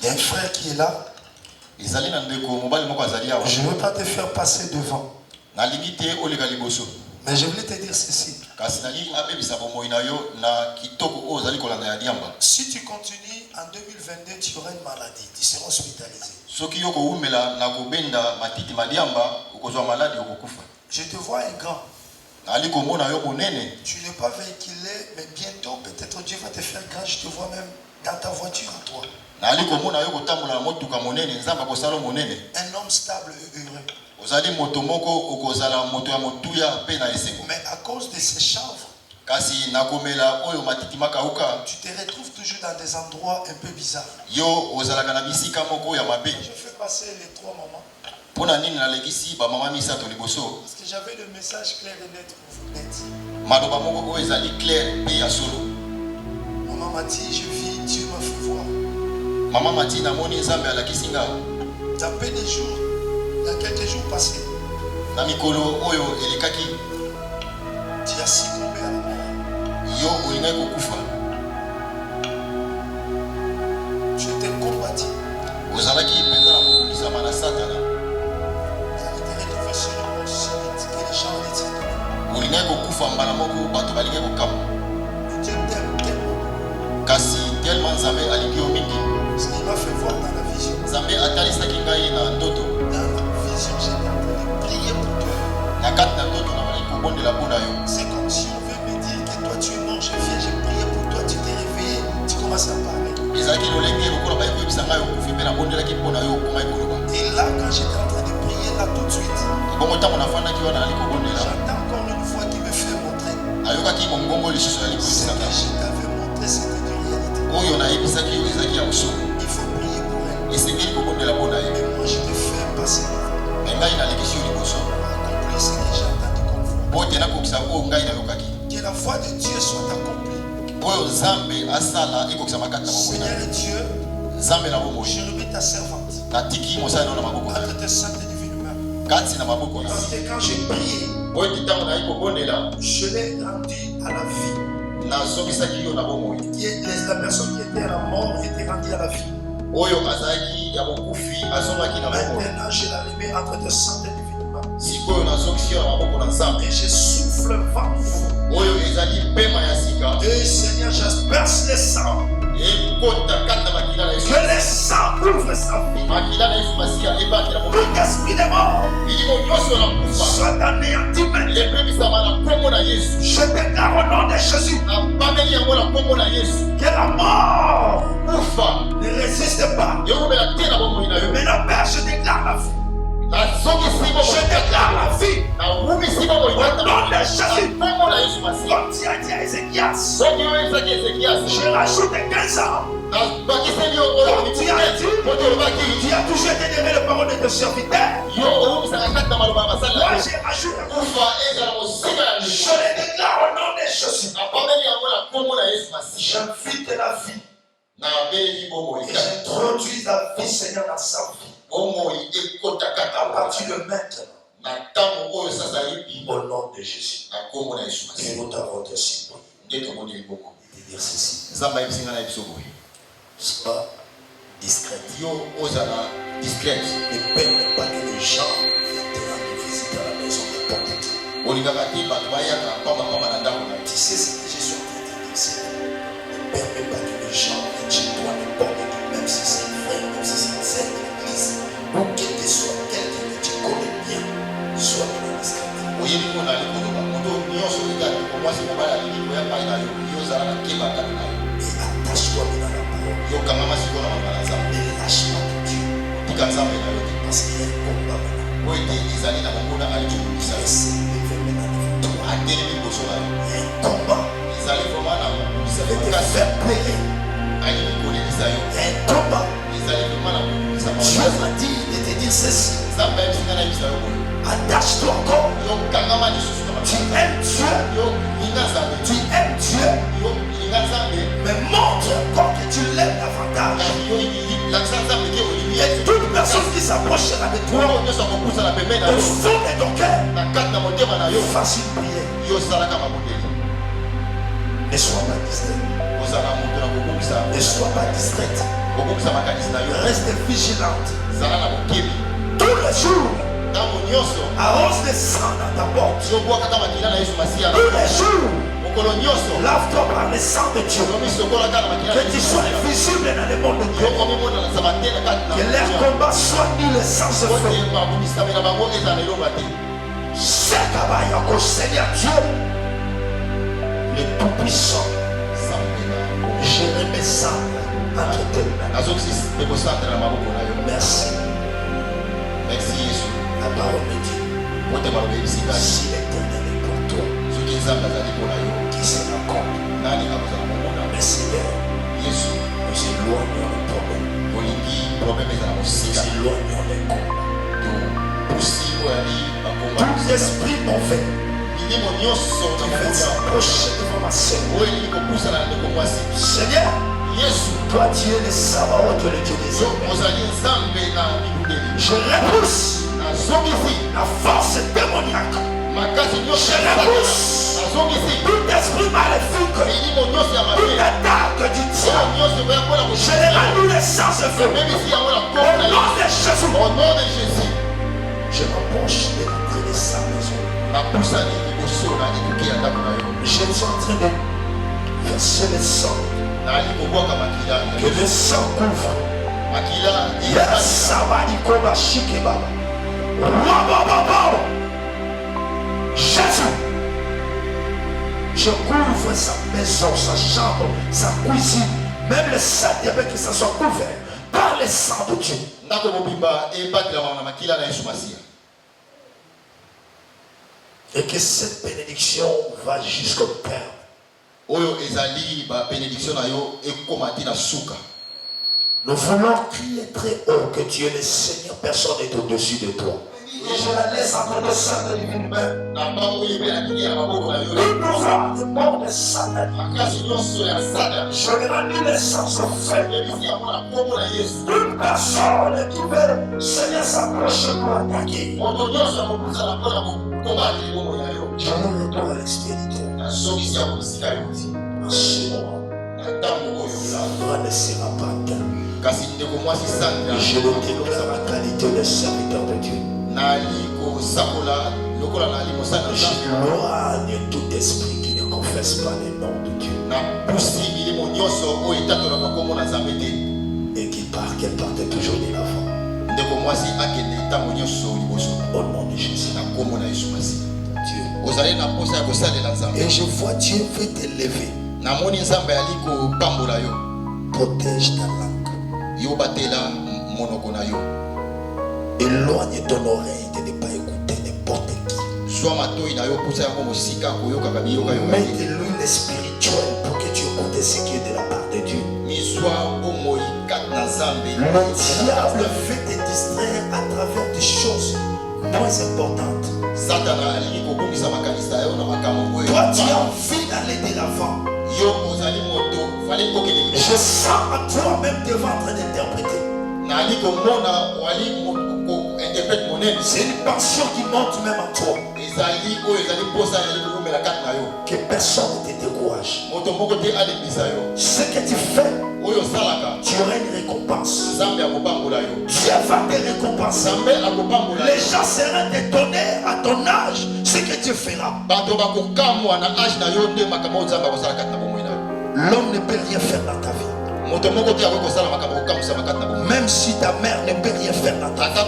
y a un frère qui est là. Je ne veux pas te faire passer devant. Mais je voulais te dire ceci. Si tu continues en 2022, tu auras une maladie. Tu seras hospitalisé. Je te vois un grand. Tu n'es pas véhiculé, mais bientôt, peut-être Dieu va te faire grand. Je te vois même dans ta voiture à toi. Un homme stable et heureux. Mais à cause de ces chanvres, tu te retrouves toujours dans des endroits un peu bizarres. Je fais passer les 3 mamans. Parce que j'avais le message clair et net pour vous net. Maman m'a dit, je vis, Dieu m'a fait voir. Maman m'a dit, dans peu de jours, il y a quelques jours passés, tu as succombé à la mort. Je t'ai combattu. Vous allez te retrouver sur le mont Sibit que les gens ont dit. Dieu t'aime tellement. Parce qu'il m'a fait voir dans la vision. Dans la vision, j'étais en train de prier pour toi. C'est comme si on veut me dire que toi tu es mort, je viens, j'ai prié pour toi, tu t'es réveillé, tu commences à parler. Et là, quand j'étais en train de prier, là tout de suite, j'entends encore une voix qui me fait montrer. Ce que je t'avais montré, c'était de réalité. Il faut prier pour elle. Et moi, je te fais passer devant. Accomplir ce que j'ai entendu comme voix. Que la voix de Dieu soit accomplie. Seigneur Dieu, je remets ta servante entre tes saintes et divines mains. Parce que quand j'ai prié, je l'ai rendu à la vie. La personne qui était à la mort était rendue à la vie. Maintenant, je la remets entre tes saintes et divines mains. Et je souffle vent fou. Et Seigneur, j'asperge le sang. Que le sang ouvre sa vie. Tout esprit de mort soit anéanti maintenant. Je déclare au nom de Jésus que la mort ne résiste pas. Mais la Père, je déclare la vie. Je déclare la vie. Au nom de Jésus. Comme tu as dit à Ézéchias, je rajoute 15 ans. Comme tu as dit, tu as toujours été aimé le parole de tes serviteurs. Moi, j'ai rajouté un coup. Je le déclare au nom de Jésus. J'invite la vie. Et j'introduis la vie, Seigneur, dans sa vie. À partir de maintenant. Au nom de Jésus. Et nous t'avons aussi prié. Et dire ceci. Sois discrète. Ne permets pas que les gens viennent te rendre visite à la maison de n'importe qui. Tu sais ce que je suis en train de dire ici. Ne permets pas que les gens viennent chez toi n'importe qui, même si c'est un frère, même si c'est une sœur de l'église. Ou qu'il te soit quelqu'un que tu connais bien, sois discret. Et attache-toi dans la parole. Et lâche pas de Dieu. Parce qu'il y a un combat maintenant. Et c'est levé maintenant devant toi. Il y a un combat. Vous allez te faire pleurer. Il y a un combat. Dieu m'a dit de te dire ceci. Attache-toi encore. Tu aimes Dieu. Tu aimes Dieu. Mais montre encore que tu l'aimes davantage. Et toute personne qui s'approchera de toi, au fond de ton cœur, fasse une prière. Ne sois pas distrait. Ne sois pas distraite. Reste vigilante. Tous les jours, arrose le sang dans ta porte. Tous les jours, lave-toi par le sang de Dieu. Que tu sois visible dans le monde de Dieu. Que leur combat soit nul et sans effet. Seigneur Dieu, le Tout-Puissant, je remets ça entre tes mains. Merci. Merci Jésus. La parole me dit, si l'Éternel est pour toi, qui sera contre? Mais Seigneur, nous éloignons le problème. Nous éloignons les combats. Tout esprit mauvais qui veut s'approcher devant ma sœur. Seigneur, toi tu es le Sabaoth, le Dieu des hommes. Je repousse la force démoniaque. Je repousse tout esprit maléfique, toute attaque du diable. Je les annule sans effet. Au nom de Jésus. Je m'approche de l'entrée de sa maison. Je suis en train de verser le sang. Que le sang couvre. Jésus. Je couvre sa maison, sa chambre, sa cuisine, même le sac avec que ça soit couvert par le sang de Dieu. Et que cette bénédiction va jusqu'au terme. Nous voulons crier très haut que tu es le Seigneur, personne n'est au-dessus de toi. Et je la laisse entre nos saintes divines mains. Une voix de mort de Satan. Je l'ai rendu le sens fait. Une personne qui veut, Seigneur, s'approcher pour attaquer. Je le retourne à l'extérieur. En ce moment, la voix ne sera pas atteinte. Et je le déclare la qualité de serviteur de Dieu. J'éloigne tout esprit qui ne confesse pas le nom de Dieu. Et qui part, qu'elle parte toujours de l'avant. Au nom de Jésus. Dieu. Et je vois Dieu veut t'élever. Protège ta langue. Éloigne ton oreille de ne pas écouter n'importe qui. Mets de l'huile spirituelle pour que tu écoutes ce qui est de la part de Dieu. Le diable veut te distraire à travers des choses moins importantes. Toi, tu as envie d'aller de l'avant. Je sens en toi-même devant en train d'interpréter. C'est une passion qui monte même en toi. Que personne ne te décourage. Ce que tu fais, tu auras une récompense. Dieu va te récompenser. Les gens seront étonnés à ton âge ce que tu feras. L'homme ne peut rien faire dans ta vie. Même si ta mère ne peut rien faire dans ta vie.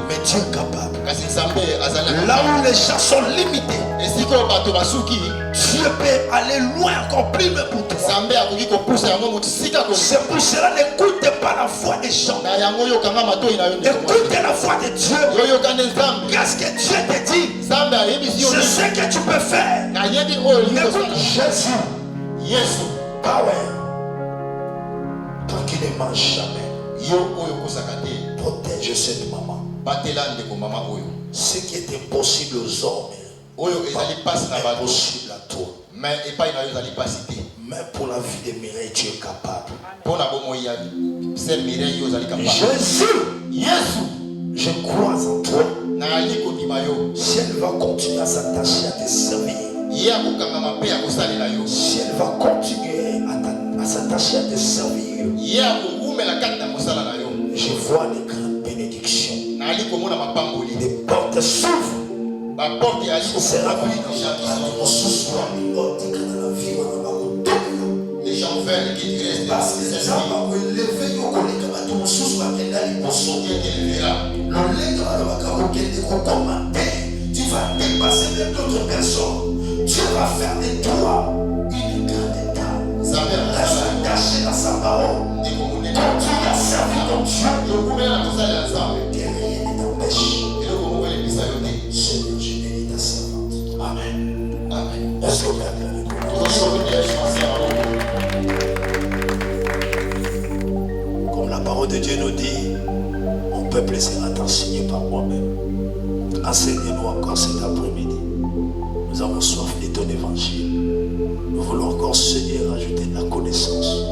Mais Dieu est capable. Là où les gens sont limités, Dieu peut aller loin encore plus loin pour toi. C'est pour cela, n'écoute pas la voix des gens. Écoute la voix de Dieu. Qu'est-ce que Dieu te dit? C'est ce que tu peux faire. Écoute Jésus. Power. Tant qu'il ne mange jamais. Protège cette maman. Ce qui est impossible aux hommes est impossible à toi. Mais pour la vie de Mireille, tu es capable. Jésus, je crois en toi. Si elle va continuer à s'attacher à te servir, si elle va continuer à s'attacher à te servir, œuvre. Je vois des grandes bénédictions. Les portes s'ouvrent. C'est la vie de les gens veulent qu'ils restent parce que les gens vont élever au collègue de mon sous la tu vas dépasser même d'autres personnes. Dieu va faire de toi une grande étape. Reste caché dans sa parole. Quand tu as servi ton Dieu, que rien ne t'empêche. Seigneur, je bénis ta servante. Amen. Amen. Est-ce que vous comme la parole de Dieu nous dit, mon peuple sera enseigné par moi-même. Enseigne-nous encore cet après-midi. Nous avons soif de ton évangile. Nous voulons encore, Seigneur, ajouter de la connaissance.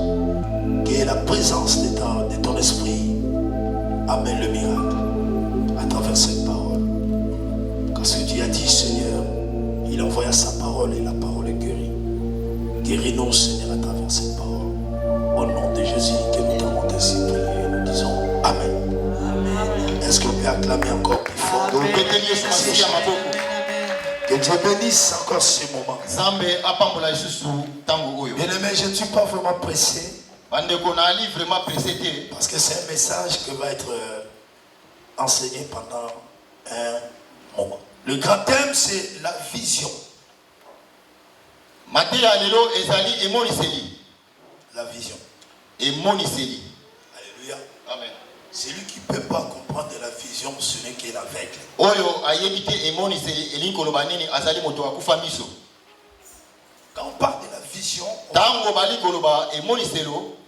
Que la présence de ton esprit amène le miracle à travers cette parole. Quand ce que tu as dit, Seigneur, il envoya sa parole et la parole est guérie. Guéris-nous, Seigneur, à travers cette parole. Au nom de Jésus, que nous t'avons ainsi prié, nous disons Amen. Amen. Est-ce qu'on peut acclamer encore plus fort? Que Dieu bénisse encore ce moment. Bien-aimé, je ne suis pas vraiment pressé. Parce que c'est un message qui va être enseigné pendant un moment. Le grand thème, c'est la vision. La vision. Alléluia. Amen. Celui qui ne peut pas comprendre la vision, ce n'est qu'un aveugle. Quand on parle de la vision,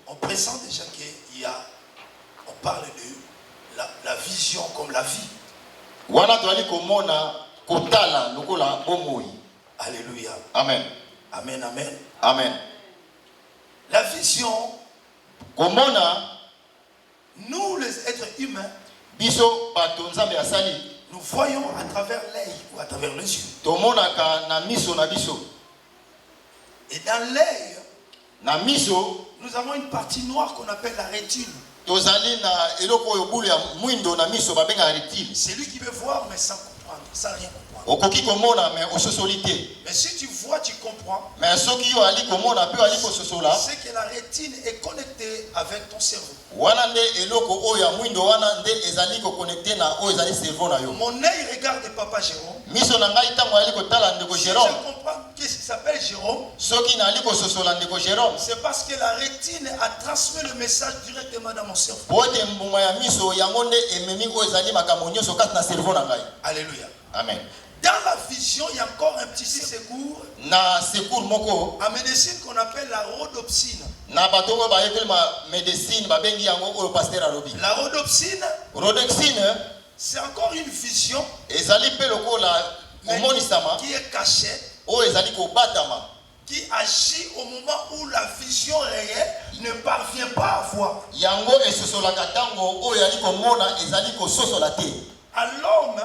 on pressent déjà on parle de la vision comme la vie. Alléluia. Amen. Amen, amen. Amen. La vision, nous les êtres humains, nous voyons à travers l'œil ou à travers les yeux. Et dans l'œil, nous avons une partie noire qu'on appelle la rétine. C'est lui qui veut voir mais sans comprendre, sans rien comprendre. Mais si tu vois, tu comprends. C'est que la rétine est connectée avec ton cerveau. Mon œil regarde Papa Jérôme. Si je comprends qu'il s'appelle Jérôme, c'est parce que la rétine a transmis le message directement dans mon cerveau. Alléluia. Amen. Dans la vision, il y a encore un petit secours. En médecine qu'on appelle la rhodopsine. La rhodopsine, c'est encore une vision qui est cachée, qui agit au moment où la vision réelle ne parvient pas à voir. À l'homme,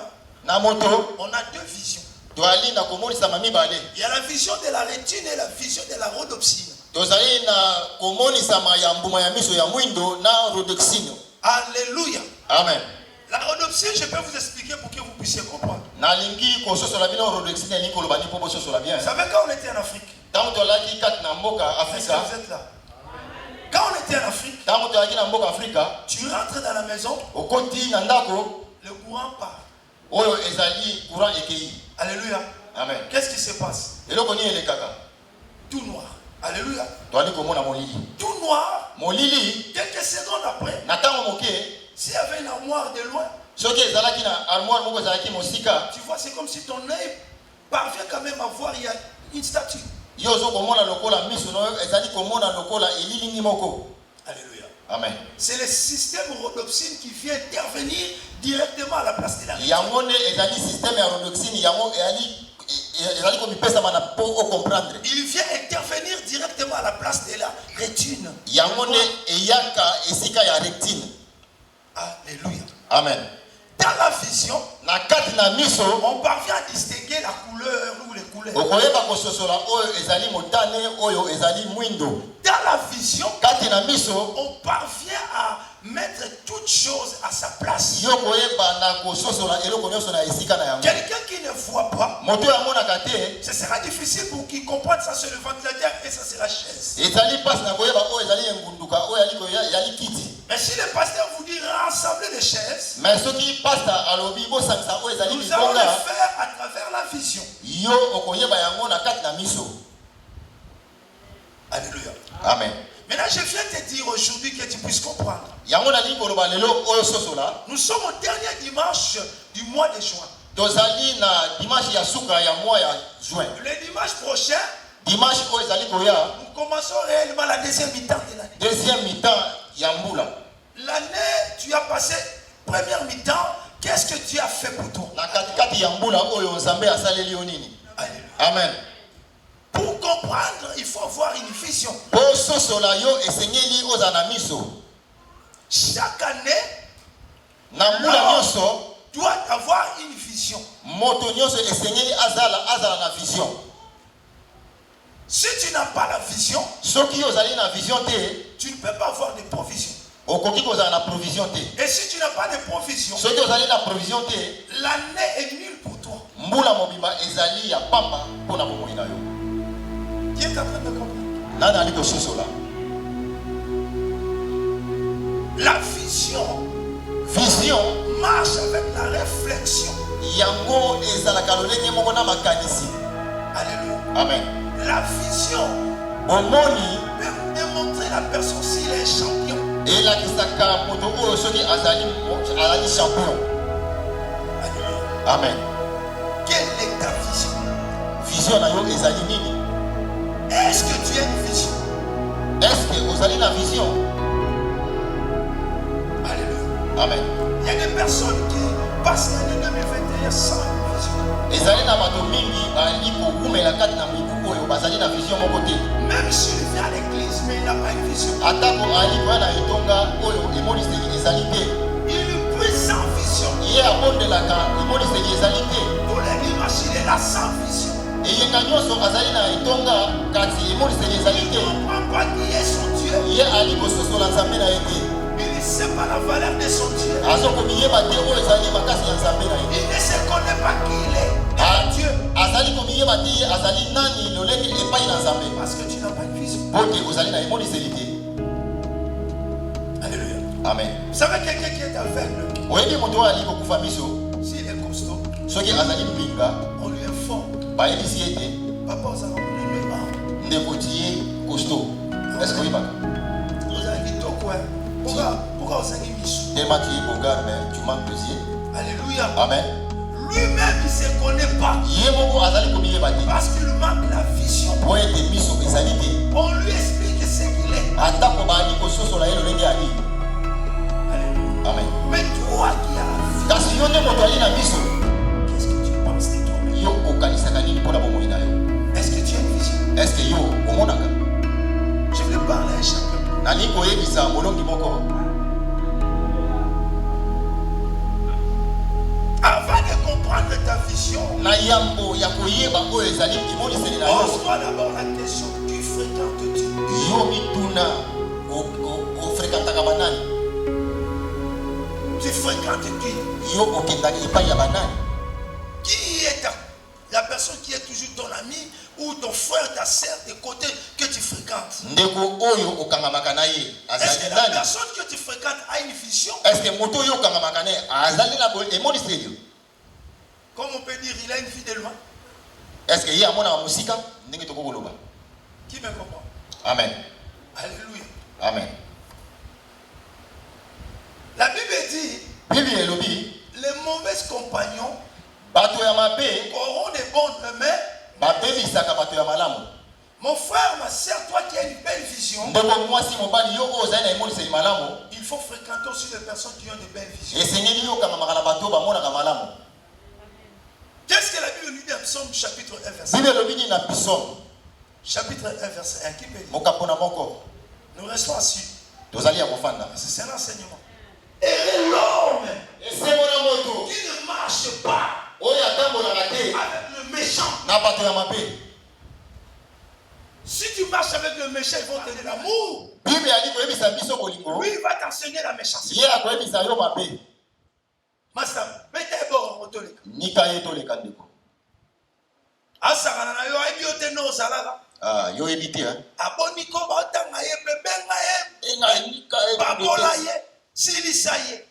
on a deux visions. Il y a la vision de la rétine et la vision de la rhodopsine. Alléluia. Amen. La rhodopsine, je peux vous expliquer pour que vous puissiez comprendre. Vous savez, quand on était en Afrique, est-ce que vous êtes là? Quand on était en Afrique, tu rentres dans la maison, le courant part. Alléluia. Amen. Qu'est-ce qui se passe? Tout noir. Alléluia. Tout noir. Quelques secondes après, s'il y avait une armoire de loin, tu vois, c'est comme si ton œil parvient quand même à voir, il y a une statue. Alléluia. Amen. C'est le système rhodopsine qui vient intervenir directement à la place de la rétine. Il vient intervenir directement à la place de la rétine. Alléluia. Amen. Dans la vision, on parvient à distinguer la couleur ou les couleurs couleur. Dans Dans la vision, on parvient à mettre toutes choses à sa place. Quelqu'un qui ne voit pas, ce sera difficile pour qu'il comprenne ça sur le ventilateur et ça c'est la chaise. Mais si le pasteur vous dit rassembler les chaises, nous allons le faire à travers la vision. Alléluia. Amen. Maintenant, je viens te dire aujourd'hui que tu puisses comprendre. Nous sommes au dernier dimanche du mois de juin. Le dimanche prochain, nous commençons réellement la deuxième mi-temps de l'année. Deuxième mi-temps, l'année, tu as passé première mi-temps. Qu'est-ce que tu as fait pour toi? Amen. Pour comprendre, il faut avoir une vision. Chaque année, doit avoir une vision. Si tu n'as pas la vision, tu ne peux pas avoir de provision. Et si tu n'as pas de provision, l'année est nulle pour toi. Qui est en train de comprendre? La vision marche avec la réflexion. Alléluia. Amen. La vision peut démontrer la personne s'il est champion. Alléluia. Amen. Quelle est ta vision? Est-ce que tu as une vision? Est-ce que vous avez la vision? Alléluia. Amen. Il y a des personnes qui passent l'année 2021 sans une vision. Même s'il vient à l'église, mais il n'a pas une vision. Il prie sans vision. Tous les dimanches, il est là sans vision. Il ne comprend pas qui est son Dieu. Il ne sait pas la valeur de son Dieu. Il ne se connaît pas qui il est. Dieu. Parce que tu n'as pas une vision. Alléluia. Amen. Vous savez quelqu'un qui est aveugle, s'il est costaud, on lui informe. Papa, vous avez un costaud. Est-ce que vous pourquoi vous avez mis? Alléluia. Amen. Lui-même, il ne se connaît pas. Parce qu'il manque la vision. On lui explique ce qu'il est. Alléluia. Amen. Mais toi qui as la vision, qu'est-ce que tu penses de toi-même? Est-ce que tu as une vision? Je vais parler à chacun. Avant de comprendre ta vision, pose-toi d'abord la question: qui fréquentes-tu? Tu fréquentes qui? Qui est la personne qui est toujours ton ami ou ton frère, ta sœur de côté que tu fréquentes? Est-ce que la personne que tu fréquentes a une vision? Comme on peut dire, il a une vie de loin. Est-ce qu'il y a mon musique? Qui me comprend? Amen. Alléluia. Amen. La Bible dit, les mauvais compagnons auront des bonnes mains. Mon frère, ma soeur, toi qui as une belle vision, il faut fréquenter aussi les personnes qui ont de belles visions. Qu'est-ce que la Bible nous dit dans Psaume chapitre 1 verset 1? Chapitre 1 verset 1 qui peut dire? Nous restons assis. C'est un enseignement. Et l'homme qui ne marche pas avec le méchant. méchants. Si tu marches avec le méchant, ils vont te donner l'amour. Lui, il va t'enseigner la méchanceté. Master, mettez bon au toleka. Asakana na yo ayebi ote no zalaka. Yo évité, hein. Aboniko baotanga ye benga ye. Babola ye, silisa ye.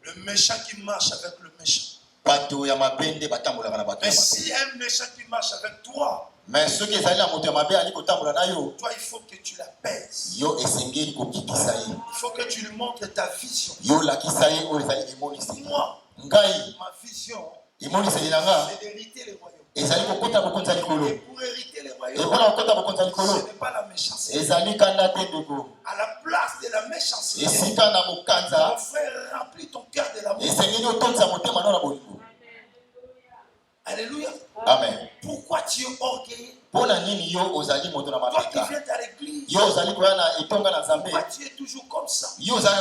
Le méchant qui marche avec le méchant. Mais si un méchant qui marche avec toi, mais ceux qui sont là, toi, il faut que tu l'appaises. Il faut que tu lui montres ta vision. Moi, ma vision, c'est d'hériter les royaumes. Et pour hériter les royaumes, ce n'est pas la méchanceté. À la place de la méchanceté, mon frère, remplis ton cœur de l'amour. Alléluia. Amen. Pourquoi tu es orgueilleux? Toi qui viens à l'église, pourquoi tu es toujours comme ça? Nous sommes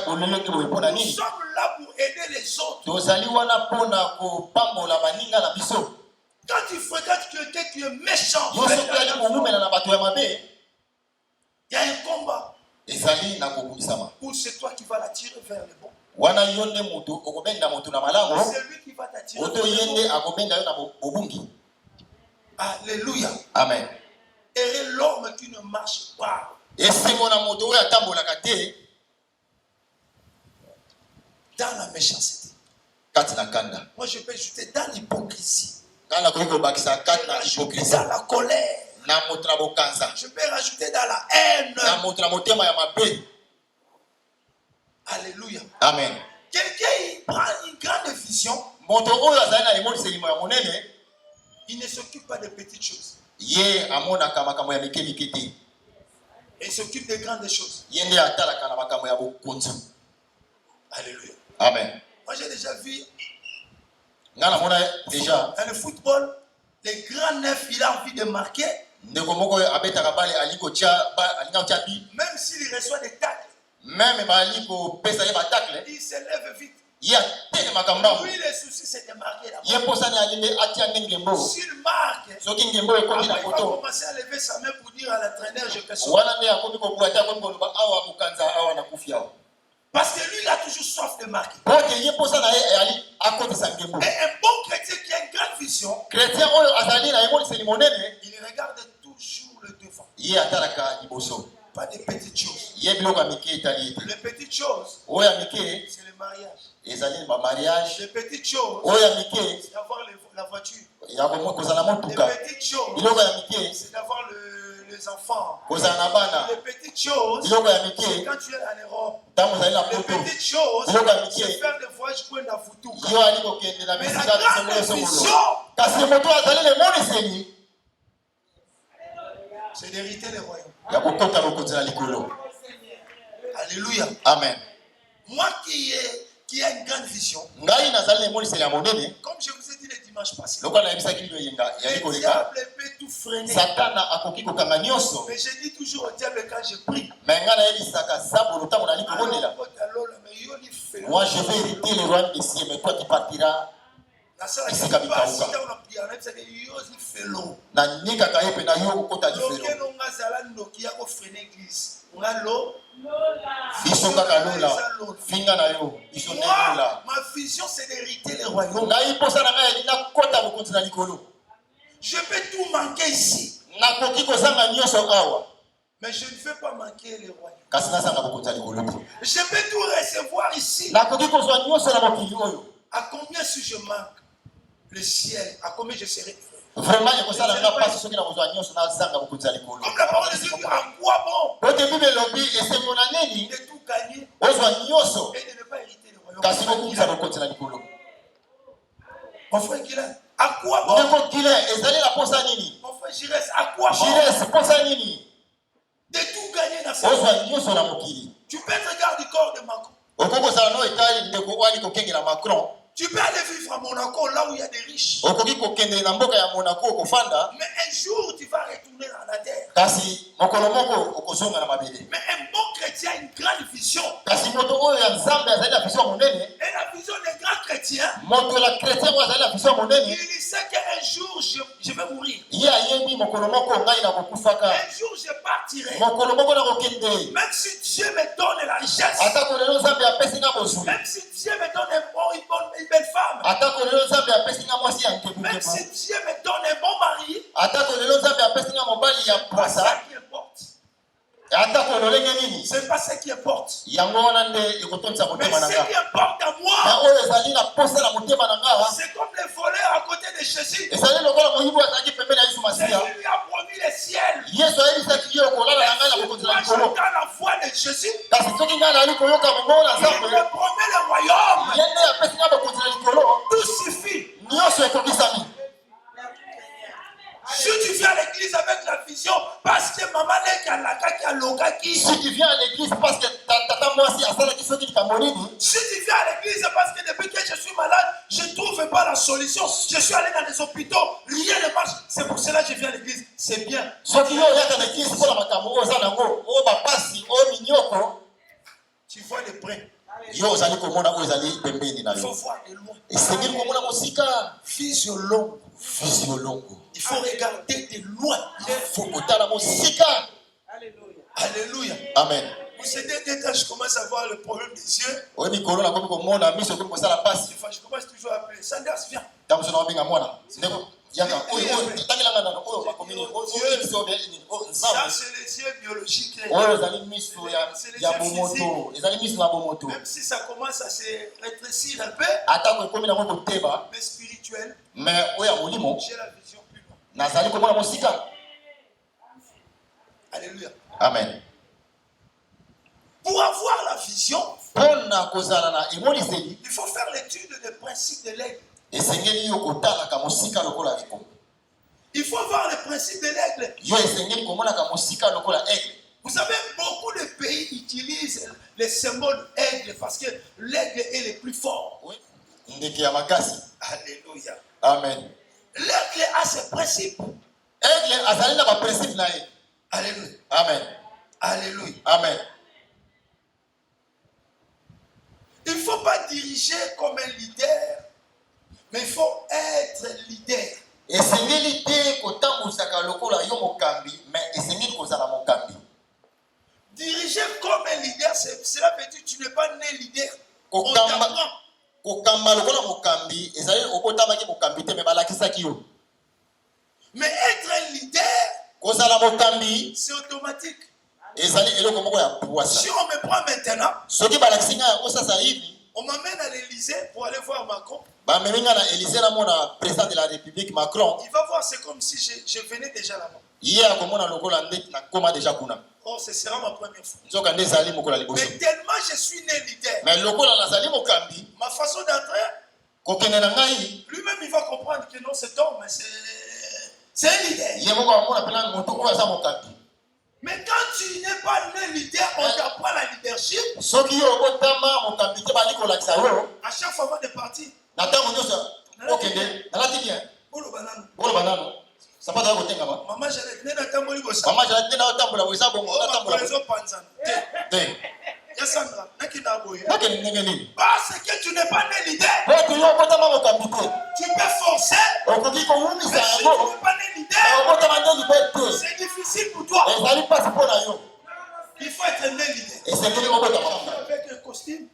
là pour aider les autres. Quand tu fréquentes quelqu'un qui est méchant, il y a un combat où c'est toi qui vas l'attirer vers le bon. C'est lui qui va t'attirer vers le bon. Alléluia. Amen. Et l'homme qui ne marche pas dans la méchanceté. Moi je peux ajouter dans l'hypocrisie. Dans la colère. Je peux rajouter dans la haine. Alléluia. Amen. Quelqu'un prend une grande vision. Il ne s'occupe pas de petites choses. Il s'occupe de grandes choses. Alléluia. Amen. Moi j'ai déjà vu Dans le football, les grands neufs, il a envie de marquer. Même s'il reçoit des tacles, il se lève vite. Lui, le souci, c'est de marquer la balle. S'il marque, il va commencer à lever sa main pour dire à l'entraîneur, je fais ça. Parce que lui, il a toujours soif de marquer. Et un bon chrétien qui a une grande vision, il regarde toujours le devant. Pas des petites choses. Les petites choses, c'est le mariage. Les petites choses, c'est d'avoir la voiture. Les petites choses, c'est d'avoir les enfants. Les petites choses, c'est quand tu es en Europe. Les petites choses, c'est faire des voyages pour la Foutou. Mais la grande vision, c'est d'hériter les royaumes. Alléluia. Amen. Moi qui ai une grande vision, comme je vous ai dit le dimanche passé, le diable peut tout freiner. Mais je dis toujours au diable quand je prie, moi je vais hériter les royaumes d'ici, mais toi tu partiras. Ma vision c'est d'hériter les royaumes. Je peux tout manquer ici, mais je ne veux pas manquer les royaumes. Je peux tout recevoir ici. À combien si je manque le ciel, à combien je serai heureux? Vraiment, comme la parole de Dieu dit, à quoi bon de tout gagner et de ne pas hériter le royaume? Mon frère Guilain, à quoi bon? Mon frère Jires, à quoi bon de tout gagner dans cette vie? Tu peux être garde du corps de Macron. Tu peux aller vivre à Monaco, là où il y a des riches. Mais un jour, tu vas retourner dans la terre. Mais un bon chrétien a une grande vision. Et la vision des grands chrétiens, il sait que jour je partirai. Même si Dieu me donne la richesse. Même si Dieu me donne une belle femme. Même si Dieu me donne un bon mari. C'est ça qui importe. C'est pas ce qui importe. Mais ce qui importe à moi, c'est comme les voleurs à côté de Jésus. C'est lui qui lui a promis le ciel. Moi, j'entends la voix de Jésus. Il me promet le royaume. Tout suffit. Si tu viens à l'église avec la vision, parce que maman n'est qu'à la qui. Si tu viens à l'église parce que tata moi aussi à ça qui sont qui Cameroun. Si tu viens à l'église parce que depuis que je suis malade, je ne trouve pas la solution. Je suis allé dans les hôpitaux, rien ne marche. C'est pour cela que je viens à l'église. C'est bien. Ceux qui viennent à l'église pour la makambo, tu vois de près. Il faut voir de loin. Et c'est bien comme on a physiologue. Il faut regarder de loin. Il faut botter la musique. Alléluia. Amen. Vous savez, quand je commence à voir le problème des yeux, je commence toujours à appeler. Sanders, viens. Ça, c'est les yeux biologiques. C'est les yeux physiques. Même si ça commence à se rétrécir un peu, mais spirituel, j'ai la vision plus loin. Alléluia. Amen. Pour avoir la vision, il faut faire l'étude des principes de l'aigle. Il faut voir les principes de l'aigle. Vous savez, beaucoup de pays utilisent les symboles aigle parce que l'aigle est le plus fort. Alléluia. Amen. L'aigle a ses principes. Alléluia. Amen. Alléluia. Amen. Il ne faut pas diriger comme un leader, mais il faut être leader. Diriger comme un leader, cela veut dire que tu n'es pas né leader. On t'apprend. Mais être un leader, c'est automatique. Si on me prend maintenant, on m'amène à l'Élysée pour aller voir Macron. Il va voir, c'est comme si je venais déjà là-bas. Oh, ce sera ma première fois. Mais tellement je suis né leader, ma façon d'entrer, lui-même il va comprendre que non, cet homme, c'est un leader. Mais quand tu n'es pas né leader, on t'apprend la leadership. À chaque fois avant de partir, maman, j'allais dans ta moligosa. Maman, j'allais dans ta moligosa. Parce que tu n'es pas né leader, tu peux forcer. Mais si tu n'es pas né leader, c'est difficile pour toi. Il faut être né leader. Avec un costume,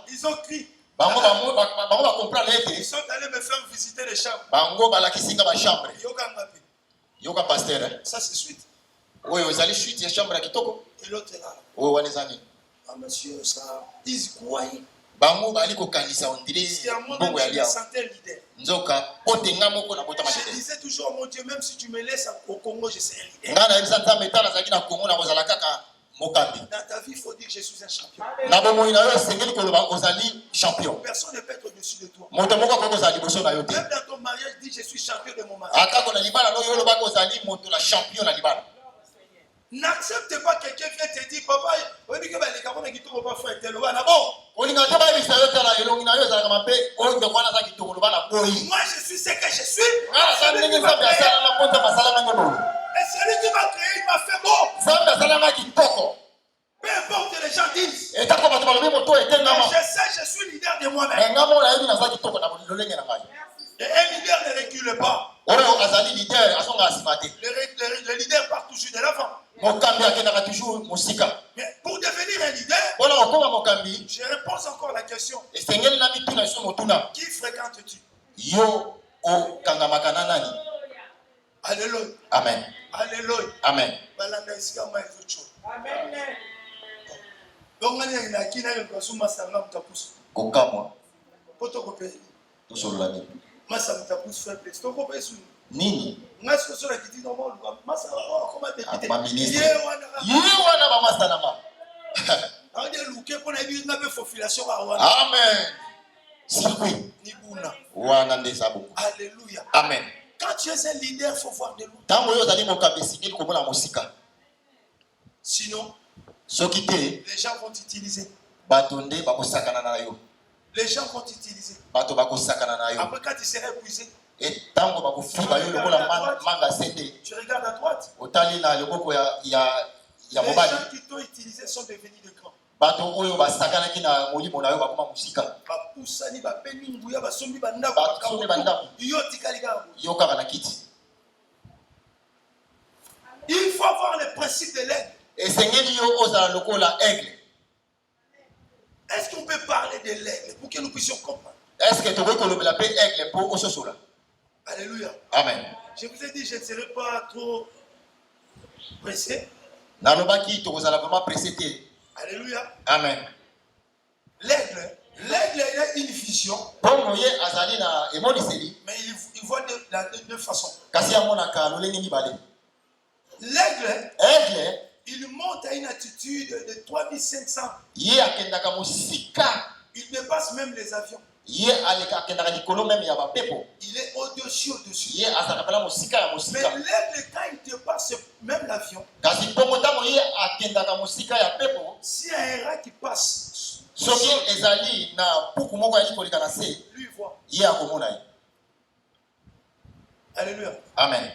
ils ont crié. Ils sont allés me faire visiter les chambres. Ça c'est suite. Et l'autre est là. Ah monsieur, ça. Ils croient. C'est à moi que je me sentais leader. Je disais toujours, mon Dieu, même si tu me laisses au Congo, je serai leader. Dans ta vie, il faut dire que je suis un champion. Personne ne peut être au-dessus de toi. Même dans ton mariage, dis je suis champion de mon mariage. N'accepte pas que quelqu'un vienne te dire, papa, moi je suis ce que je suis. Et celui qui m'a créé, il m'a fait beau. Peu importe les gens disent. Mais je sais, je suis leader de moi-même. Et un leader ne recule pas. Oyo azali leader asonga asimate. Le leader part toujours de l'avant. Mokambi akendaka toujours mosika. Mais pour devenir un leader, Mpona okoma mokambi, je repose encore la question. esengeli na mituna so motuna. Qui fréquentes-tu? Yo okangamaka na nani? Alléluia. Amen. Alléluia. Amen. Balanda isika ma ezocho. Amen. Donc ngani na kina yo kasuma sanga mtapusu. Kokamwa. Poto kopeli. Tosolani. Masa mtapusu faible. Stoko pesu. Nini? Ngaso sola kiti no mo masa comment député. Ma ministre. Ye wana ba masa na ma. Ade luke pona bi ngabe fofilation wa wana. Amen. Sikwi. Ni buna. Wana ndesa buku. Alléluia. Amen. Quand tu es un leader, il faut voir de loin. Tango yo zali mokambi singeli komona mosika. Sinon, Soki te les gens vont t'utiliser. batonde bakosakana na yo. Les gens vont t'utiliser. Bato bakosakana na yo. Après, quand tu seras épuisé, Et tango bakofiba yo lokola manga sende. tu regardes à droite. Otali na loboko ya Les mobali. gens qui t'ont utilisé sont devenus de grands. Bato oyo basakanaki na molimo na yo bakoma mosika. Bapusani, bapeni nguya, basombi bandako, Basombi bandako. yo tikaliga. Yo kaka na kiti. Il faut avoir le principe de l'aigle. Esengeli yo ozala lokola aigle. Est-ce qu'on peut parler de l'aigle pour que nous puissions comprendre? Est-ce que tu veux qu'on l'appelle aigle pour ososola? Alléluia. Amen. Je vous ai dit, je ne serai pas trop pressé. Nalobaki tokozala vraiment pressé te. Alléluia. Amen. L'aigle a une vision, Pongo ye azali na emoniseli mais il voit de deux façons. kasi amonaka lolenge mibale. L'aigle, Aigle il monte à une altitude de 3500. ye akendaka mosika. Il dépasse même les avions. Ye akendaka likolo meme ya bapepo. Il est au-dessus. Ye azalaka pela mosika ya Mais mosika. l'aigle, quand il dépasse même l'avion, Kasi pongo ntango ye akendaka mosika ya pepo, s'il y a un rat qui passe, soki ezali na puku moko yali koleka na se, lui voit. ye akomona ye. Alléluia. Amen.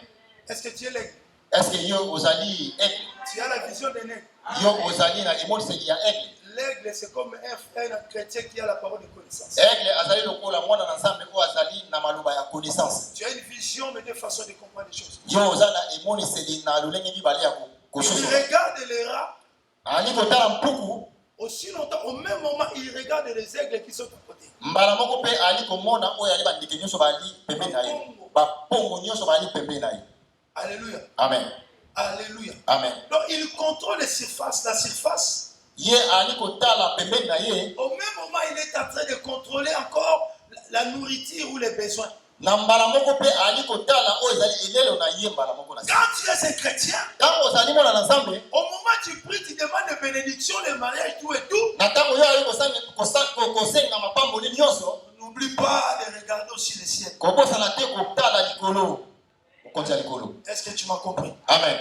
Est-ce que tu es l'aigle? Est-ce que yo ozali aigle? Tu as la vision d'un aigle. Yo ozali na emoniseli ya aigle. L'aigle, c'est comme un frère chrétien qui a la parole de connaissance. Aigle azali lokola mwana na nzambe oyo azali na maloba ya connaissance. Tu as une vision, mais deux façons de comprendre les choses. Yo oza na emoniseli na lolenge mibale ya Il kososola. regarde les rats. Ali kotala mpuku, Aussi longtemps, au même moment, il regarde les aigles qui sont à côté. mbala moko pe ali komona oyo ali bandeke nyonso bali pembeni na ye. Bapongo nyonso bali pembeni na ye. Alléluia. Amen. Alléluia. Amen. Donc, il contrôle la surface. Ye ali kotala pembeni na ye. Au même moment, il est en train de contrôler encore la nourriture ou les besoins. Na mbala moko pe ali kotala oyo ezali elelo na ye mbala moko na se. Quand tu es un chrétien, Tango ozali mwana na nzambe, au moment où tu pries, tu demandes des bénédictions, le mariage, tout et tout. na tango yo ali kosenga mapamboli nyonso, N'oublie pas de regarder aussi le ciel. kobosana te kotala likolo. Okonzi ya likolo. Est-ce que tu m'as compris? Amen.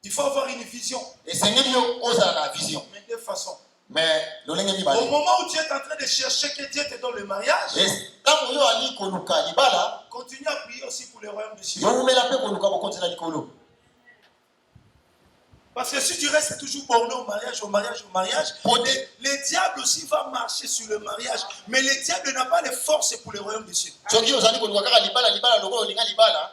Il faut avoir une vision, Esengeli yo ozala na vision. mais de façon. Mais lolenge Au mibale. moment où tu es en train de chercher que Dieu te donne le mariage, Tango yo ali koluka libala, continue à prier aussi pour le royaume de Dieu. yo umela pe koluka bokonzi na likolo. Parce que si tu restes toujours borné au mariage, le diable aussi va marcher sur le mariage. Mais le diable n'a pas de force pour le royaume de Dieu. Soki ozali koluka kaka libala lokola olinga libala,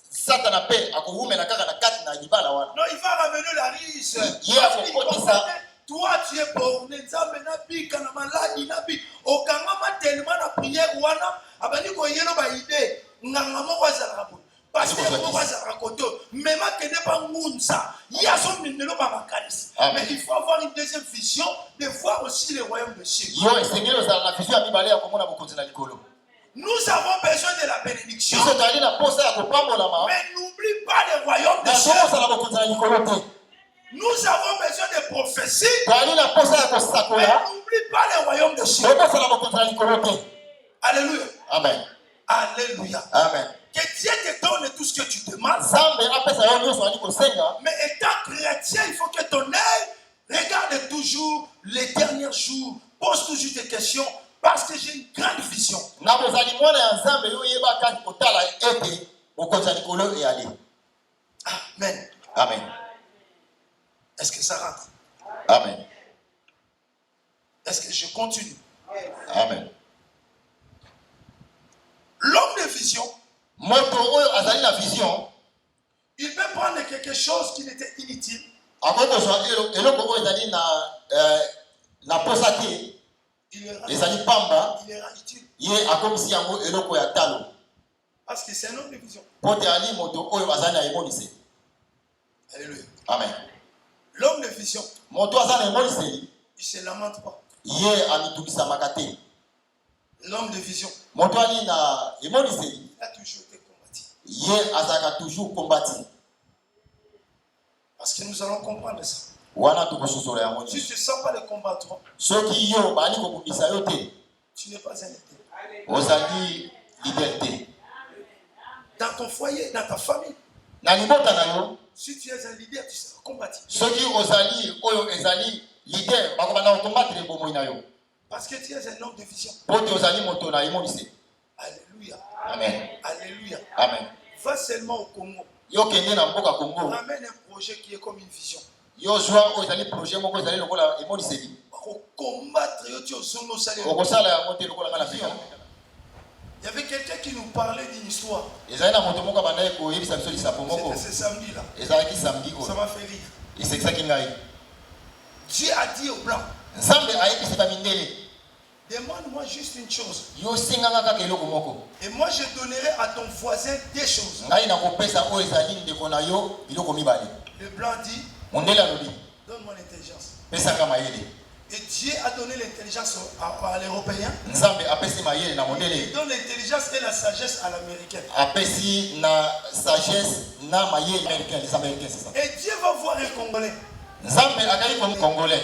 Satana pe akoumela kaka na kati na libala wana. Non, il va ramener la riche. Yeah, Parce qu'il faut pas comprend ça. que toi, tu es borné. Nzambe na bi, kana maladi na bi. Okangama tellement na prière wana, abani ko yelo ba idée. Nganga moko azala rapo. Parce que moko azala koto. Même kene pa ngunza. Ya son minelo ba makanisi. Mais il faut avoir une deuxième vision de voir aussi le royaume de Dieu. Yo esengeli ozala na vision ya mibale ya komona bokonzi na likolo. Nous avons besoin de la bénédiction. Biso tozali na posa ya kopambolama, Mais n'oublie pas le royaume de na Dieu. tozala bokonzi na likolo te. Nous avons besoin de prophétie. Tozali na posa ya Mais kosakola, n'oublie pas le royaume de Dieu. tozala bokonzi na likolo te. Alléluia. Amen. Alléluia. Amen. Que Dieu te donne tout ce que tu demandes. Nzambe apesa yo nyonso ali kosenga, Mais étant chrétien, il faut que ton œil regarde toujours les derniers jours. Pose toujours des questions parce que j'ai une grande vision. na bozali mwana ya nzambe yo yebaka kotala ete bokonzi na likolo eyali. Amen. Amen. Est-ce que ça rentre? Amen. Est-ce que je continue? Amen. L'homme de vision moto oyo azali na vision, il peut prendre quelque chose qui n'était inutile. akokozwa eloko oyo ezali na posa te, ezali pamba, il est utile. ye akomisi yango eloko ya talo. Parce que c'est un homme de vision. Pote ali moto oyo azali na emoniseli. Alléluia. Amen. L'homme de vision, Moto azali na emoniseli, il ne se lamente pas. ye amitukisaka te. L'homme de vision, Moto ali na emoniseli, il a toujours été combattu. ye azalaka toujours kombati. Parce que nous allons comprendre ça. Wana tokososola yango Si nyonso. tu ne sens pas le combattant, Soki yo bali kobundisa yo te, tu n'es pas un leader. ozali leader te. Dans ton foyer, dans ta famille, Na libota na yo, si tu es un leader, tu seras combattu. soki ozali oyo ezali leader, bakobanda kokombatela bomoi na yo. Parce que tu es un homme de vision. Pote ozali moto na emoniseli. Alléluia. Amen. Alléluia. Amen. Va seulement au Congo. Yo kende na mboka Congo. Ramène un projet qui est comme une vision. Yo zwa oyo ezali projet moko ezali lokola emoniseli. Pour combattre, yo, tu es au son, au salaire. Okosala yango te lokola nga na pika. Il y avait quelqu'un qui nous parlait d'une histoire. Ezali na moto moko abandaki koyebisa biso lisapo moko. C'était ce samedi-là. Ezalaki samedi Ça oyo. m'a fait rire. Esekisaki ngai. Dieu a dit aux Blancs, Nzambe ayebisaka mindele. demande-moi juste une chose. Yo singanga kaka eloko moko. Et moi, je donnerai à ton voisin des choses. Ngai nakopesa oyo ezali ndeko na yo biloko mibale. Le Blanc dit, Mondele alobi, donne-moi l'intelligence. pesanga mayele. Et Dieu a donné l'intelligence à l'Européen. Nzambe apesi mayele na Il mondele. donne l'intelligence et la sagesse à l'Américain. Apesi na sagesse na mayele américain, les américains c'est ça. Et Dieu va voir un Congolais. Nzambe akali comme congolais.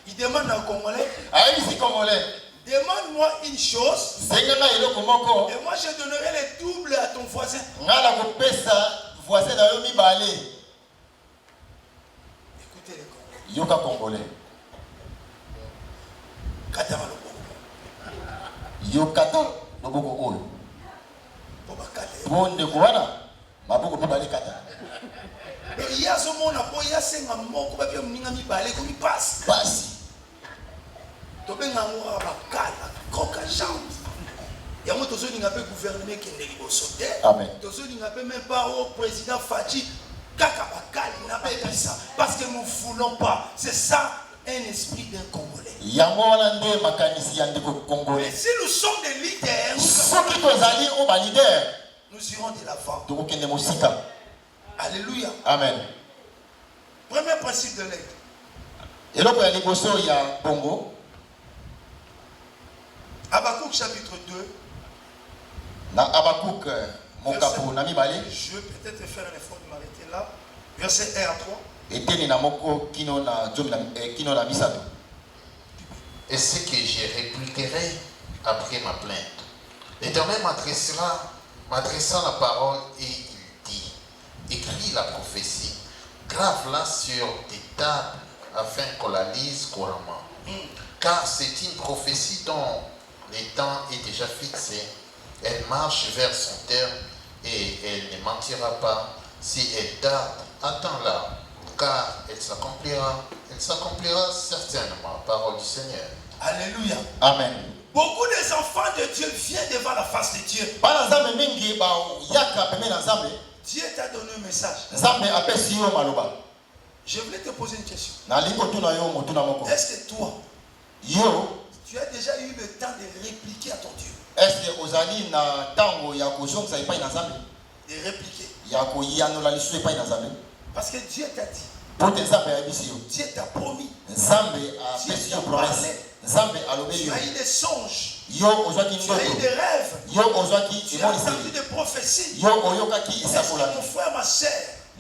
Il demande à un Congolais, Ayebisi congolais. demande-moi une chose. Senganga eloko moko. Et moi, je donnerai le double à ton voisin. Nga nakopesa voisin na yo mibale. Écoutez les Congolais. Yoka congolais. Katama loboko. Yokata loboko oyo. Boba kate. Monde wana maboko mibale kata. Il y a ce monde à boya senga moko ba bien minga mibale ko mi passe. Basi. To benga ngora ba kala koka jambe. Ya moto zo ninga pe gouvernement kende liboso te. Amen. To zo ninga pe même pas au président Fachi kaka ba kala na ba ça parce que nous voulons pas. C'est ça un esprit d'un Congolais. Yango wana nde makanisi ya ndeko Mais congolais. si nous sommes des leaders, Soki tozali o ba leader, nous irons de l'avant. tokokende mosika. Alléluia. Amen. Premier principe de l'aide. Eloko ya liboso ya Bongo, Habakkuk chapitre 2. na Habakkuk mokapu na mibale, Je vais peut-être faire un effort de m'arrêter là. Verset 1 à 3. eteni na moko kino na zomi kino na misato. Et ce que je répliquerai après ma plainte. L'Éternel m'adressant la parole et il dit, écris la prophétie, grave-la sur des tables afin qu'on la lise couramment. Car c'est une prophétie dont le temps est déjà fixé. Elle marche vers son terme et elle ne mentira pas. Si elle tarde, attends-la, car elle s'accomplira certainement. Parole du Seigneur. Alléluia. Amen. Beaucoup des enfants de Dieu viennent devant la face de Dieu. Bana nzambe mingi ba yaka peme na nzambe, Dieu t'a donné un message. nzambe apesi yo maloba. Je voulais te poser une question. Na liko tuna yo motuna moko. Est-ce que toi, Yo, tu as déjà eu le temps de répliquer à ton Dieu? est-ce que ozali na tango ya kozongisa epai na nzambe? De répliquer. Ya koyanola lisusu epai na nzambe? Parce que Dieu t'a dit. Pote nzambe ayebisi yo. Dieu t'a promis. Nzambe apesi yo promesse. Nzambe alobeli Tu yo. as eu des songes. Yo ozwaki Tu as eu ndoto. des rêves. Yo ozwaki Tu as entendu emoniseli. des prophéties. Yo oyokaki Est-ce que mon esakolaki. frère, ma soeur,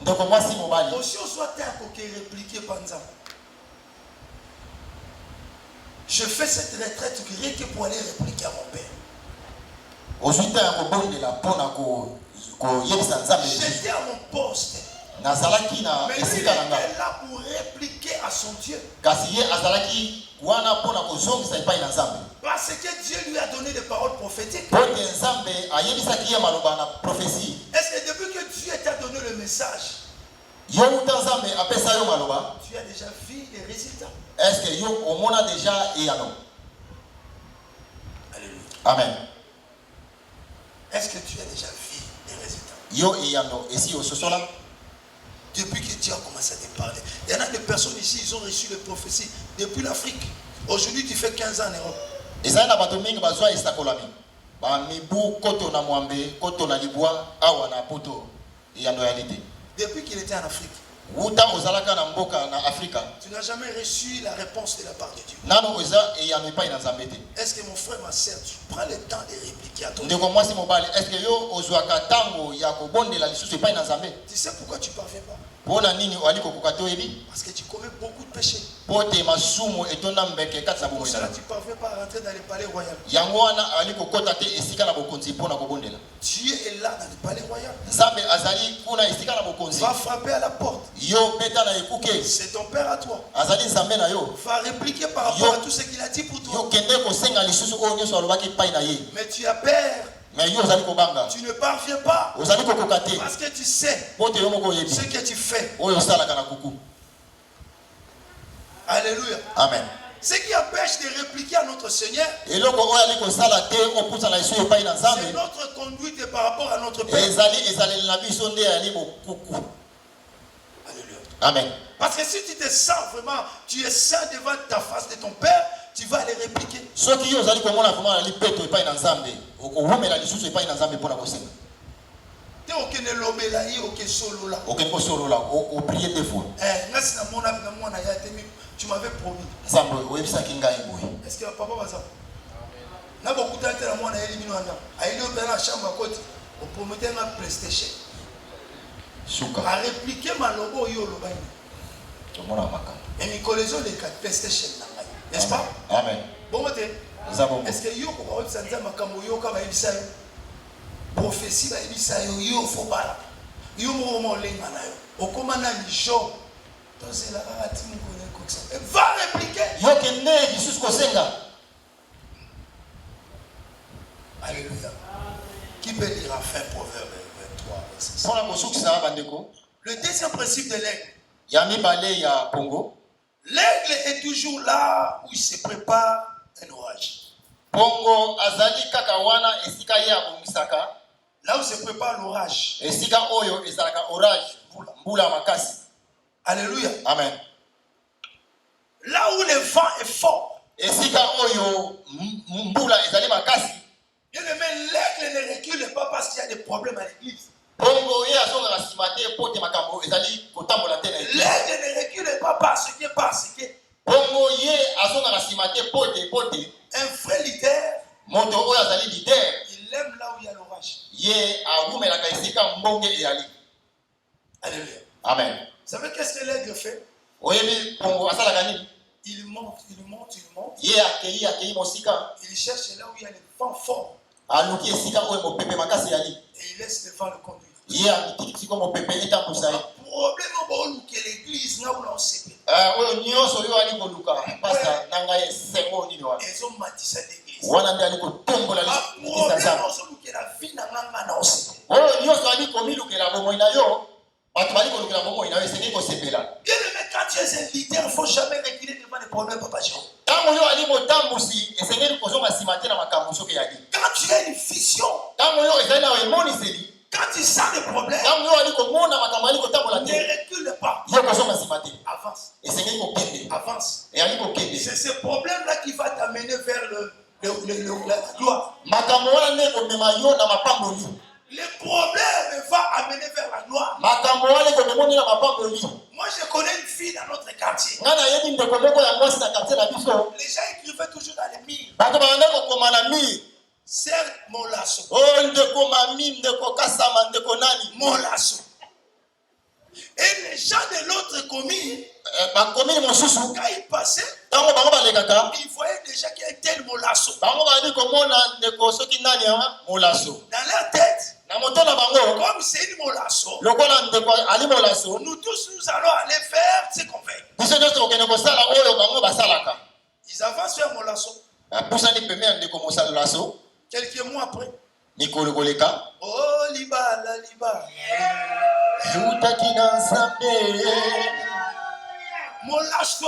Ndeko mwasi mobali. aussi on soit un coquet répliqué par Nzambe. Je fais cette retraite rien que pour aller répliquer à mon père. Ozwi ta ya kobondela mpona koyebisa nzambe. J'étais à mon poste. Nazalaki na Mais lui, il esika na nga. était là pour répliquer à son Dieu. Kasi ye azalaki wana mpona kozongisa epai na nzambe. Parce que Dieu lui a donné des paroles prophétiques. Pote nzambe ayebisaki ye maloba na prophétie. Est-ce que depuis que Dieu t'a donné le message, Yo uta nzambe apesa yo maloba? tu as déjà vu les résultats? Est-ce que yo omona déjà eyano? Alléluia. Amen. Est-ce que tu as déjà vu les Yo et Yano, ici au Sosola. Depuis que Dieu a commencé à te parler. Il y en a des personnes ici, ils ont reçu les prophéties depuis l'Afrique. Aujourd'hui, tu fais 15 ans en Europe. Et ça, il y a des gens qui ont mibu koto na mwambe, koto na libwa, awa na poto. Il y a réalité. Depuis qu'il était en Afrique. Tu Tu n'as jamais reçu la réponse de la part de Dieu. Est-ce que mon frère, ma soeur, tu prends le temps de répliquer à ton Dieu? Tu sais pourquoi tu ne parviens pas? Parce que tu commets beaucoup de péchés. Pour cela, tu ne parviens pas à rentrer dans le palais royal. Dieu est là dans le palais royal. Va frapper à la porte. C'est ton père à toi. Va répliquer par rapport à tout ce qu'il a dit pour toi. Mais tu as peur. Tu ne parviens pas. Parce que tu sais ce que tu fais. Alléluia. Amen. Ce qui empêche de répliquer à notre Seigneur, c'est notre conduite par rapport à notre Père. Alléluia. Amen. Parce que si tu te sens vraiment, tu es saint devant ta face de ton Père, tu vas aller répliquer. Tu m'avais promis. Est-ce que papa va ça? Na beaucoup de temps moi na éliminé wana. Aïe dans la chambre à côté. On promettait une PlayStation. A répliquer ma logo yo loba. Et mi collection de PlayStation n'est-ce pas? Amen. Bon matin. Est-ce que yo ko ba sanza makambo yo ka ba ibisa yo? Prophétie ba ibisa yo yo fo bala. Yo mo lenga na yo. Okomana ni show. Donc c'est la ratine ko. Va répliquer. Alléluia. Qui peut lire enfin Proverbe 23, verset 5? Le deuxième principe de l'aigle. L'aigle est toujours là où il se prépare un orage. Là où se prépare l'orage. Alléluia. Amen. Là où le vent est fort. L'aigle ne recule pas parce qu'il y a des problèmes à l'église. L'aigle ne recule pas parce que un vrai leader, il aime là où il y a l'orage. Alléluia. Amen. Vous savez qu'est-ce que l'aigle fait? Il monte. Il cherche là où il y a le vent fort. Et il laisse le vent le conduire. Problème que l'église n'a pas aussi. Ils ont matissé l'église. Problème que la vie n'a pas aussi. Quand tu es un leader, il ne faut jamais reculer devant les problèmes, Papa Jean. Quand tu as une vision, quand tu sens des problèmes, ne recule pas. Avance. Avance. C'est ce problème-là qui va t'amener vers la gloire. Le problème va amener vers la gloire. Moi, je connais une fille dans notre quartier. Les gens écrivaient toujours dans les murs. Sœur Molasso. Molasso. Et les gens de l'autre commune, quand ils passaient, ils voyaient déjà qu'il y a un tel Molasso. Dans leur tête, comme c'est une Molasso, nous tous nous allons aller faire ce qu'on fait. Ils avancent vers Molasso. Quelques mois après. Oh, Libala. Molasso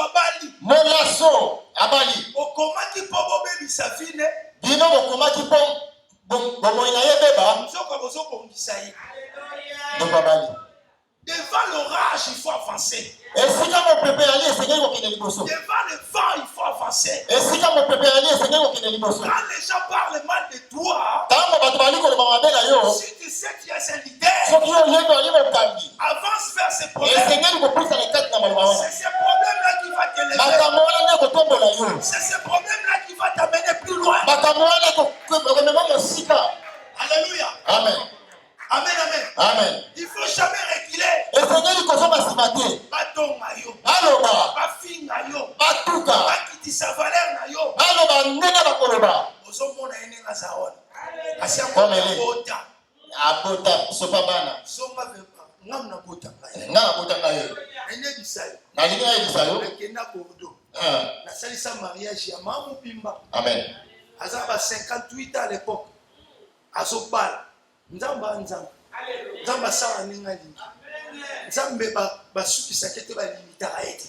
abali. Okomaki pobo baby safine. Bino okomaki po Devant l'orage, il faut avancer. Devant le vent, il faut avancer. Quand les gens parlent mal de toi, si tu sais qu'il y a un leader, avance vers ces problèmes. C'est ces problèmes-là qui va t'élever. C'est ces problèmes-là qui va t'amener plus loin. Alléluia. Amen. Amen, amen. Amen. Il ne faut jamais reculer. Baton mayo. Bafing mayo. Bakiti sa valeur mayo. Ozomona ene ngazaona. Asiamona bota. Abota sopabana. Songa vepa. Ngamna bota. Nga bota ngayo. Ene bisayo. Na linga bisayo. Nakenda kodo. Na salisa mariage ya mamu pimba. Amen. Azaba 58 à l'époque. Azobala. Nzamba sawa ningali. Nzambe basukisa kete ba limita aide.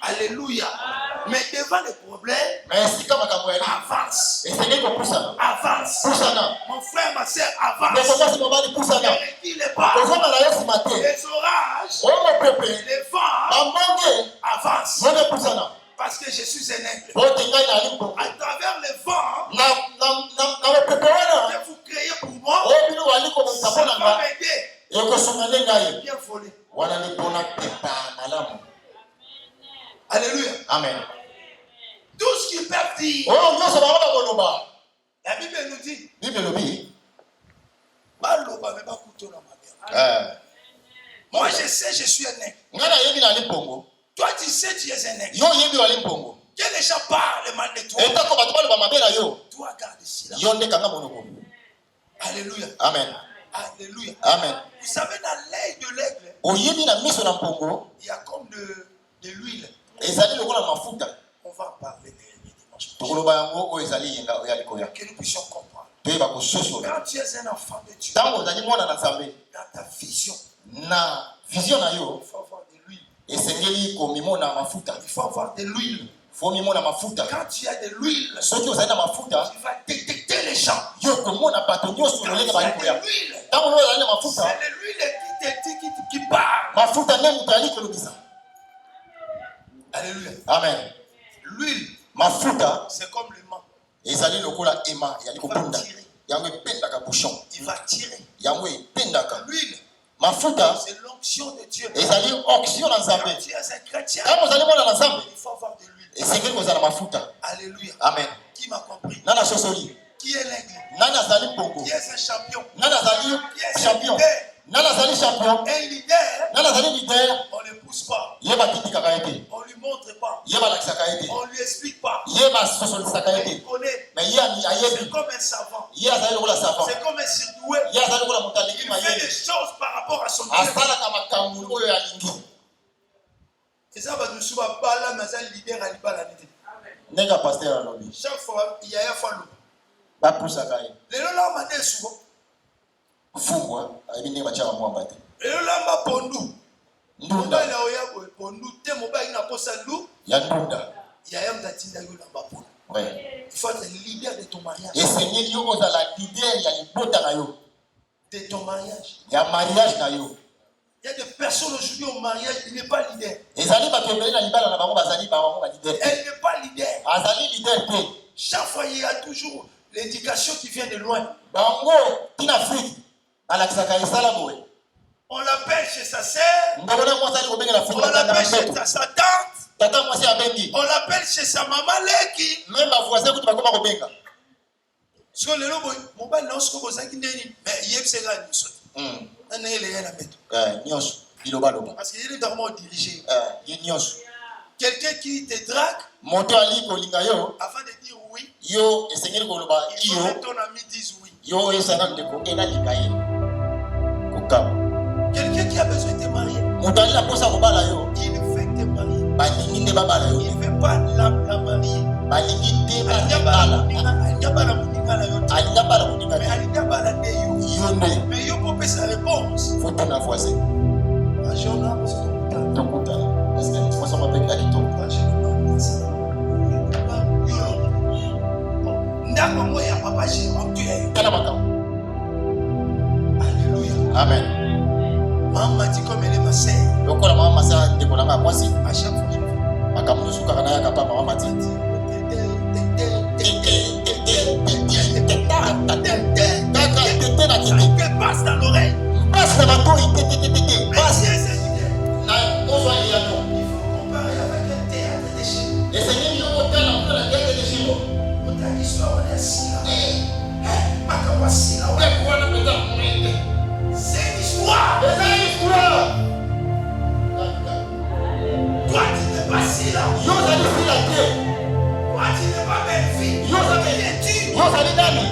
Alléluia. Mais devant les problèmes, avance. Avance. Mon frère, ma soeur, avance. Ne recule pas. Les orages, les vents, avance. Parce que je suis un aigle. À travers les vents, que vous créez pour moi, ça va m'aider. Bien voler. Alléluia. Amen. Tout ce qu'ils peuvent dire, la Bible nous dit, moi je sais, je suis un aigle. Toi tu sais, tu es un aigle. Que les gens parlent mal de toi, toi garde cela. Alléluia. Amen. Alléluia. Amen. Vous savez, dans l'œil de l'aigle, il y a comme de l'huile. On va en parler les dimanches prochains. Que nous puissions comprendre. Quand tu es un enfant de Dieu, dans ta vision, il faut avoir de l'huile. Il faut avoir de l'huile. Quand tu as de l'huile, tu vas détecter les gens. Quand tu as de l'huile, c'est de l'huile qui parle. Alléluia. Amen. L'huile, c'est comme le mât. Il va tirer. L'huile, c'est l'onction de Dieu. Quand tu es un chrétien, il faut avoir de l'huile. Alléluia. Amen. Qui m'a compris? Qui est l'aigle? Qui est un champion? Qui est un leader? Un leader, on ne le pousse pas. On ne lui montre pas. On ne lui explique pas. Il connaît. C'est comme un savant. C'est comme un surdoué. Il fait des choses par rapport à son Dieu. Et ça va nous souvenir pas là, mais un leader à l'ibala. Chaque fois, il y a un fois l'eau. Les gens là, on m'a souvent. Et là, ma pondu. Ndunda na oya pondu te mobile na posa lu. Ya ndunda. Ya yam datinda yo na ba pondu. Ouais. Il faut être le leader de ton mariage. Et c'est lui yo za la leader ya libota na yo. De ton mariage. Ya mariage na yo. Il y a des personnes aujourd'hui au mariage, il n'est pas leader. Ezali ba kembele na libala na bango bazali ba bango ba leader. Elle n'est pas leader. Azali leader te. Chaque fois il y a toujours l'éducation qui vient de loin. Bango tina Afrique. On l'appelle chez sa sœur. On l'appelle chez sa tante. On l'appelle chez sa maman Leki. Même ma voisine qui va comment rebenga. Sur le lobo, mon bal non ce que vous avez dit, mais il y a c'est là nous sommes. On est les la mettre. Parce qu'il est vraiment dirigé. Quelqu'un qui te drague. Monto ali ko linga yo. Avant de dire oui. Yo esengeli ko loba iyo. Il faut que ton ami dise oui. Yo esanga ndeko ena linga ye. Quelqu'un qui a besoin de te marier. Il veut te marier. Il ne veut pas la marier. Mais il faut sa réponse. Faut ton voisin. Est-ce que tu vois avec Alito? Ndako moya papa j'ai obtué. Kana Amen. Maman dit comme elle est ma sœur. Donc la maman ça décollera moi si. À chaque fois je fais. Makamu suka kana ya papa maman dit. Passe dans l'oreille. Passe dans ma tour, passe. Na ozo ya no. Il faut comparer avec un théâtre de Chine. Et c'est même yo hotel en plein théâtre de Chine. On t'a l'histoire on est assis là. Makawa assis là. Ouais, quoi na peta mwende. C'est une histoire. C'est une histoire. Toi tu n'es pas assis là. Yo ça dit la terre. Toi tu n'es pas belle fille. Yo ça dit yo ça dit nani.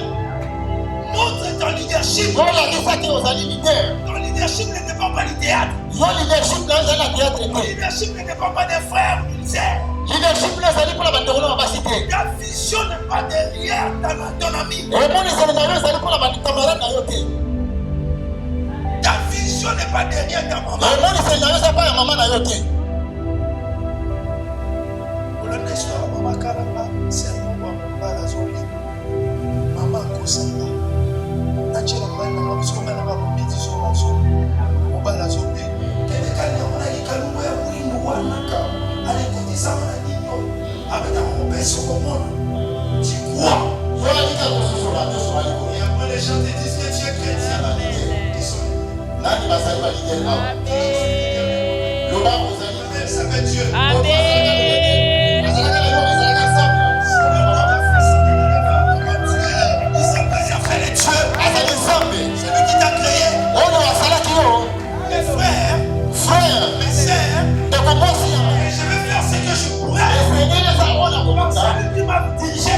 Montre ton leadership. Yo la dit ça que yo ça dit leader. Ton leadership ne dépend pas du théâtre. Yo leadership dans la théâtre. Ton leadership ne dépend pas des frères ou des sœurs. Leadership là ça dit pour la bande de la cité. Ta vision n'est pas derrière ton ami. Et mon ça dit pour la bande camarade na yo te. Ta vision n'est pas derrière ta maman. Et mon ça pas maman na yo te. Olanda histoire maman Karamba, c'est maman Bala Zoli. Maman Kosanga. Nachela bana na biso bana ba compétition na so. Bala Zoli. Kende kanya mona ikalungu ya muhimu wana ka. Ale kotisa na dinyo. Abeta mon pèse au monde. Tu crois? Voilà dit que sur la deux sur la ligne. Et après les gens te disent que tu es chrétien. Nani va saluer la leader là. Le bas vous allez Ça fait Dieu. Celui qui t'a créé, mes frères, mes sœurs, et je vais faire ce que je pourrais. Celui qui m'a dirigé, celui qui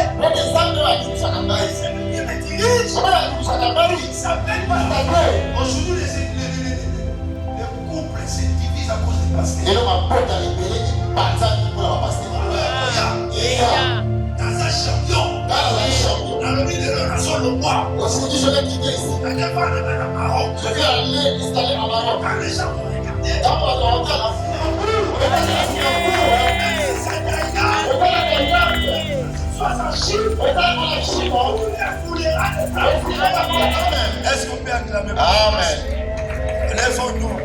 me dirige, il s'appelle Bala. Aujourd'hui, les couples se divisent à cause des pasteurs. Dans un champion, dans le milieu de la zone au bois, la devant de la Maroc, quand les gens vont regarder, est-ce qu'on peut acclamer? Amen. Lève-nous.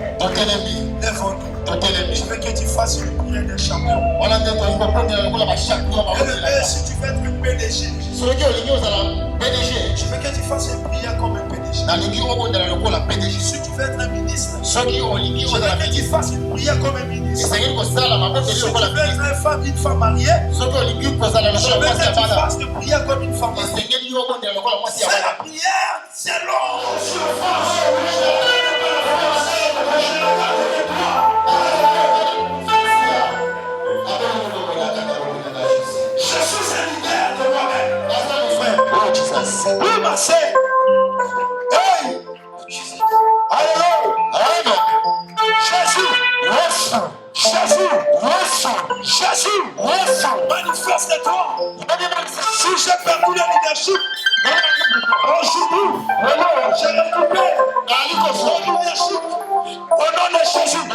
Lève-nous. Je veux que tu fasses une prière de champion. Et si tu veux être un PDG, je veux que tu fasses une prière comme un PDG. Si tu veux être un ministre, je veux que tu fasses une prière comme un ministre. Si tu veux être une femme mariée, je veux que tu fasses une prière comme une femme mariée. C'est la prière, c'est l'homme. Je suis un leader de moi-même. Oui, ma sœur. Hey! Alléluia. Jésus. Manifeste-toi. Si j'ai perdu le leadership, aujourd'hui, je récupère le leadership au nom de Jésus.